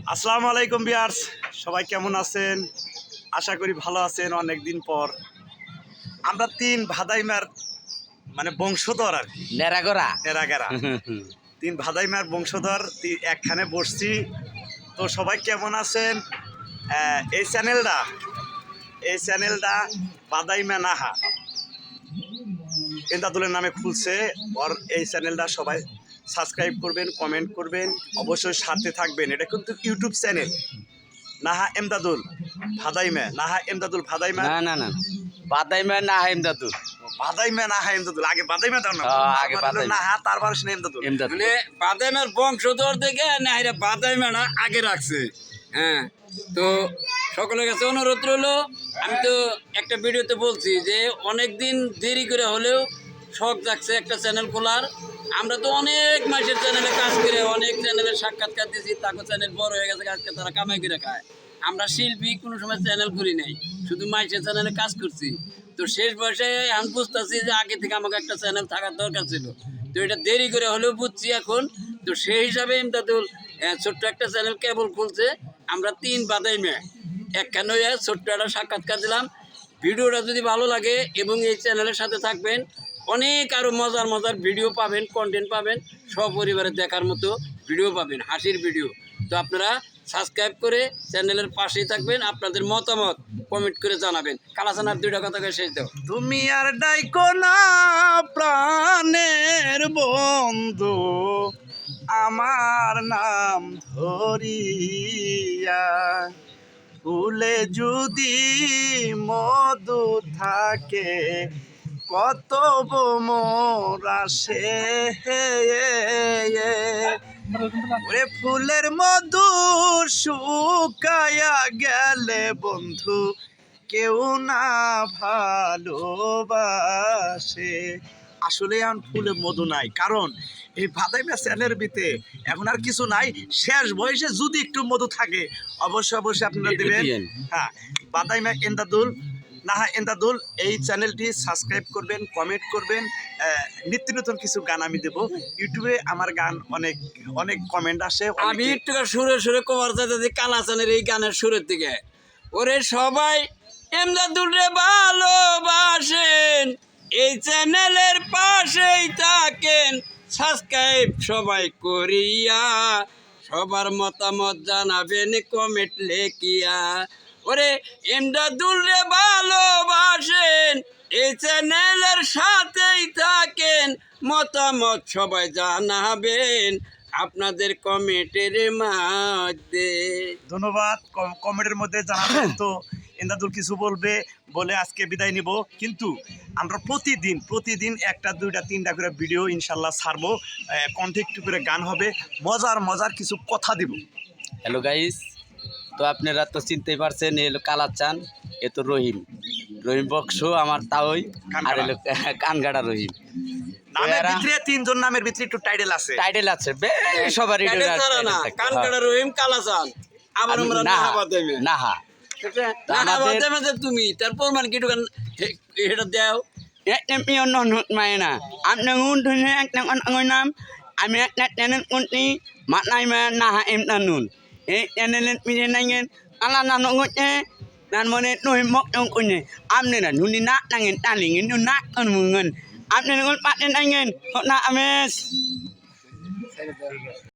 আসসালামু আলাইকুম ভিউয়ার্স, সবাই কেমন আছেন? আশা করি ভালো আছেন। অনেক দিন পর আমরা তিন ভাদাইমার মানে বংশধর আর কি নেরাগেরা তিন ভাদাইমার বংশধর একখানে বসছি। তো সবাই কেমন আছেন? এই চ্যানেলটা ভাদাইমা নাহা এমদাদুলের নামে খুলছে। ওর এই চ্যানেলটা সবাই সাবস্ক্রাইব করবেন, কমেন্ট করবেন, অবশ্যই সাথে থাকবেন। এটা কিন্তু ইউটিউব চ্যানেল নাহা এমদাদুল ভাদাইমা, নাহা এমদাদুল ভাদাইমা, না বাদাইমা নাহা এমদাদুল, ভাদাইমা নাহা এমদাদুল। আগে ভাদাইমা দাও না, আগে বাদাইমা নাহা, তারপর শুনে এমদাদুল। মানে বাদাইমার বংশধর থেকে না এরা বাদাইমানা আগে রাখছে। হ্যাঁ, তো সকলের কাছে অনুরোধ রইলো। আমি তো একটা ভিডিওতে বলছি যে অনেক দিন দেরি করে হলেও শখ জাগছে একটা চ্যানেল খোলার। আমরা তো অনেক মাসের চ্যানেলে কাজ করে অনেক চ্যানেলের সাক্ষাৎকার দিয়েছি, তাকে চ্যানেল বড় হয়ে গেছে, আজকে তারা কামাই করে খায়। আমরা শিল্পী কোনো সময় চ্যানেল করি নাই, শুধু মাসের চ্যানেলে কাজ করছি। তো শেষ বয়সে আমি বুঝতেছি যে আগে থেকে আমাকে একটা চ্যানেল থাকার দরকার ছিল। তো এটা দেরি করে হলেও বুঝছি এখন। তো সেই হিসাবে এমদাদুল ছোট্ট একটা চ্যানেল কেবল খুলছে। আমরা তিন বাদাইমা একখানে ছোট্ট একটা সাক্ষাৎকার দিলাম। ভিডিওটা যদি ভালো লাগে এবং এই চ্যানেলের সাথে থাকবেন, অনেক আরও মজার ভিডিও পাবেন, কন্টেন্ট পাবেন, সপরিবারে দেখার মতো ভিডিও পাবেন, হাসির ভিডিও। তো আপনারা সাবস্ক্রাইব করে চ্যানেলের পাশেই থাকবেন, আপনাদের মতামত কমেন্ট করে জানাবেন। কালাচানার দুইটা কথা শেষ দাও। তুমি আর ডাইকো না প্রাণের বন্ধু, আমার নাম ধরিয়া, ফুলে যদি মধু থাকে কত মোর আসে। ওরে ফুলের মধু শুকায়া গেলে বন্ধু কেউ না ভালোবাসে। আসলে এখন ফুলে মধু নাই, কারণ এই ভাদাইমা চ্যানেলের ভিতরে এখন আর কিছু নাই। শেষ বয়সে যদি একটু মধু থাকে অবশ্যই আপনারা দেবেন। হ্যাঁ, ভাদাইমা এমদাদুল নাহা এমদাদুল এই চ্যানেলটি সাবস্ক্রাইব করবেন, কমেন্ট করবেন। নিত্য নতুন কিছু গান আমি দেবো। ইউটিউবে আমার গান অনেক কমেন্ট আসে। আমি একটু সুরে কভার চাইতে কালাচানের এই গানের সুরের দিকে। ওরে সবাই এমদাদুল রে ভালোবাসেন, এই চ্যানেলের পাশেই থাকেন, সাবস্ক্রাইব সবাই করিয়া, সবার মতামত জানাবেন কমেন্ট লেখিয়া। ওরে এমদাদুল রে ভালোবাসেন, এই চ্যানেলের সাথেই থাকেন, মতামত সবাই জানাবেন আপনাদের কমেন্টের মধ্যে। ধন্যবাদ। কমেন্টের মধ্যে জানাবেন। তো এমদাদুল কিছু বলবে বলে আজকে বিদায় নিব, কিন্তু আমরা প্রতিদিন একটা দুইটা তিনটা করে ভিডিও ইনশাল্লাহ ছাড়বো। কন্টেন্ট করে গান হবে, মজার কিছু কথা দিব। হ্যালো গাইস, তো আপনারা তো চিনতেই পারছেন, এ হলো কালাচান, এ তো রহিম বক্স আমার তাওই, আর এলো কানগাড়া রহিম। নামের ভিতরে তিনজন নামের ভিতরে একটু টাইটেল আছে সবারই কানগাড়া রহিম, কালাচান, আবার আমরা নাহা। তুমি তারপর মানে কি এটা দেও মায়না আপনার নাম। আমি একটা চ্যানেল করছি মাতনাইমা নাহা এমদাদুল। এই চ্যানেলের পিছিয়ে নাইগেন আলা নানো করছে, তার মানে রহিম বক্স করছে। আপনারা নুনি না নাঙেন টালিঙেন না করমুঙেন, আপনারা পাতে নাইগেন। আমেজ।